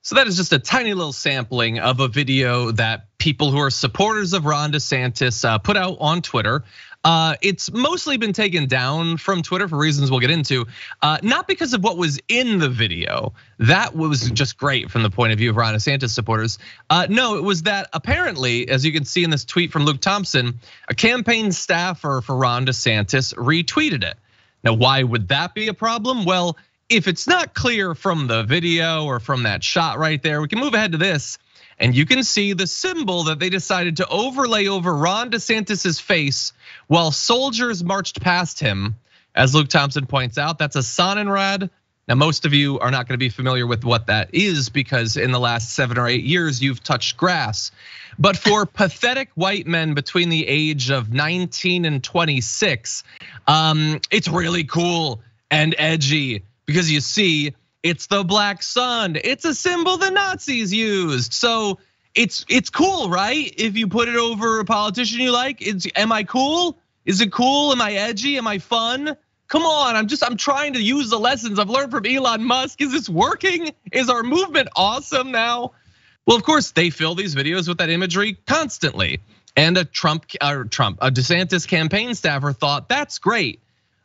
So that is just a tiny little sampling of a video that people who are supporters of Ron DeSantis put out on Twitter. It's mostly been taken down from Twitter for reasons we'll get into, not because of what was in the video. That was just great from the point of view of Ron DeSantis supporters. No, it was that apparently, as you can see in this tweet from Luke Thompson, a campaign staffer for Ron DeSantis retweeted it. Now, why would that be a problem? Well, if it's not clear from the video or from that shot right there, we can move ahead to this. And you can see the symbol that they decided to overlay over Ron DeSantis's face while soldiers marched past him. As Luke Thompson points out, that's a Sonnenrad. Now, most of you are not going to be familiar with what that is because in the last 7 or 8 years, you've touched grass. But for pathetic white men between the age of 19 and 26, it's really cool and edgy because you see, it's the black sun. It's a symbol the Nazis used. So it's cool, right? If you put it over a politician you like, am I cool? Is it cool? Am I edgy? Am I fun? Come on, I'm trying to use the lessons I've learned from Elon Musk. Is this working? Is our movement awesome now? Well, of course, they fill these videos with that imagery constantly. And a DeSantis campaign staffer thought that's great.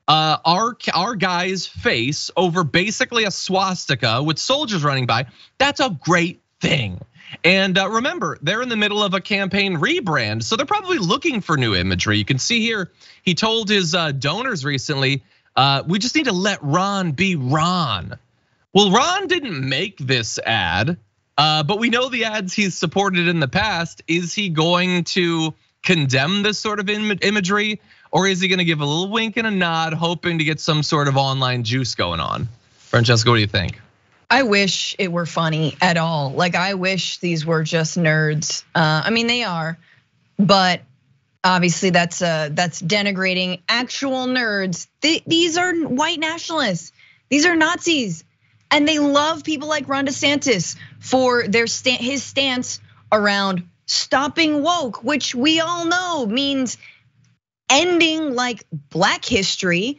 Our guy's face over basically a swastika with soldiers running by, that's a great thing. And remember, they're in the middle of a campaign rebrand, so they're probably looking for new imagery. You can see here, he told his donors recently, we just need to let Ron be Ron. Well, Ron didn't make this ad, but we know the ads he's supported in the past. Is he going to condemn this sort of imagery? Or is he gonna give a little wink and a nod, hoping to get some sort of online juice going on? Francesca, what do you think? I wish it were funny at all. Like, I wish these were just nerds. I mean, they are, but obviously that's denigrating actual nerds. These are white nationalists. These are Nazis, and they love people like Ron DeSantis for his stance around stopping woke, which we all know means ending like Black history,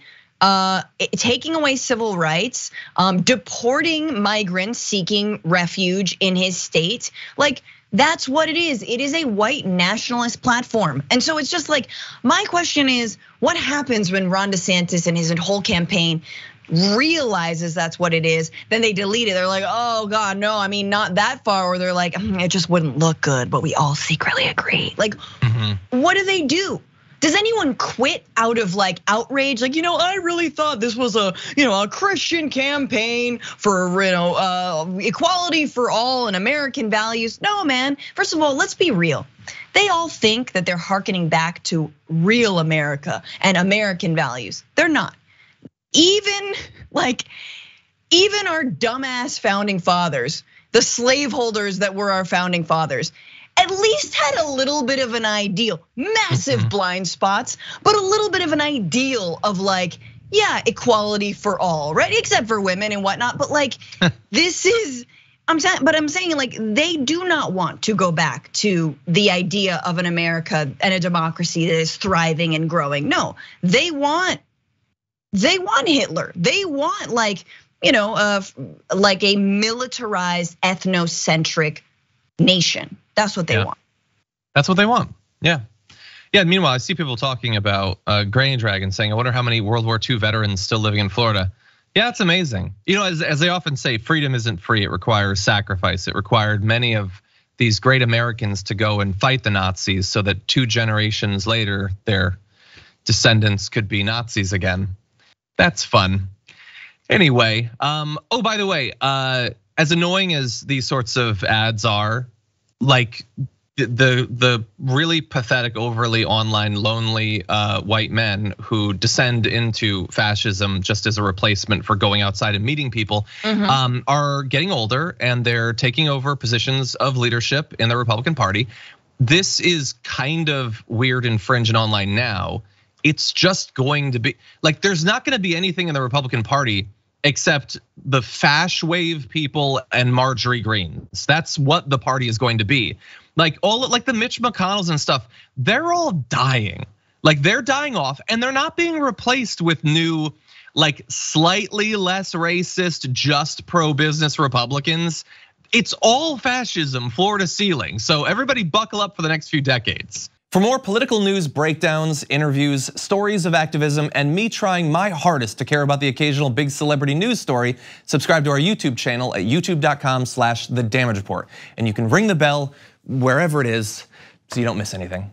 taking away civil rights, deporting migrants seeking refuge in his state. Like, that's what it is. It is a white nationalist platform. And so it's just like, my question is, what happens when Ron DeSantis and his whole campaign realizes that's what it is, then they delete it. They're like, oh God, no, I mean, not that far. Or they're like, it just wouldn't look good, but we all secretly agree. Like, what do they do? Does anyone quit out of like outrage? Like, I really thought this was a Christian campaign for equality for all and American values. No, man. First of all, let's be real. They all think that they're hearkening back to real America and American values. They're not. Even our dumbass founding fathers, the slaveholders that were our founding fathers, at least had a little bit of an ideal, massive blind spots, but a little bit of an ideal of like, yeah, equality for all, right? Except for women and whatnot. But like, I'm saying like, they do not want to go back to the idea of an America and a democracy that is thriving and growing. No, they want Hitler. They want like a militarized ethnocentric nation. That's what they want. That's what they want. Yeah. Meanwhile, I see people talking about Granny Dragon saying, I wonder how many World War II veterans still living in Florida. Yeah, it's amazing. As they often say, freedom isn't free. It requires sacrifice. It required many of these great Americans to go and fight the Nazis so that 2 generations later, their descendants could be Nazis again. That's fun. Anyway, oh, by the way, as annoying as these sorts of ads are, like the really pathetic, overly online, lonely white men who descend into fascism just as a replacement for going outside and meeting people are getting older, and they're taking over positions of leadership in the Republican Party. This is kind of weird and fringe and online now. It's just going to be like, there's not going to be anything in the Republican Party except the fash wave people and Marjorie Greens. That's what the party is going to be. Like the Mitch McConnells and stuff, they're all dying. Like, they're dying off, and they're not being replaced with new, like, slightly less racist, just pro-business Republicans. it's all fascism, floor to ceiling. So everybody buckle up for the next few decades. For more political news, breakdowns, interviews, stories of activism, and me trying my hardest to care about the occasional big celebrity news story, subscribe to our YouTube channel at youtube.com/thedamagereport. And you can ring the bell wherever it is so you don't miss anything.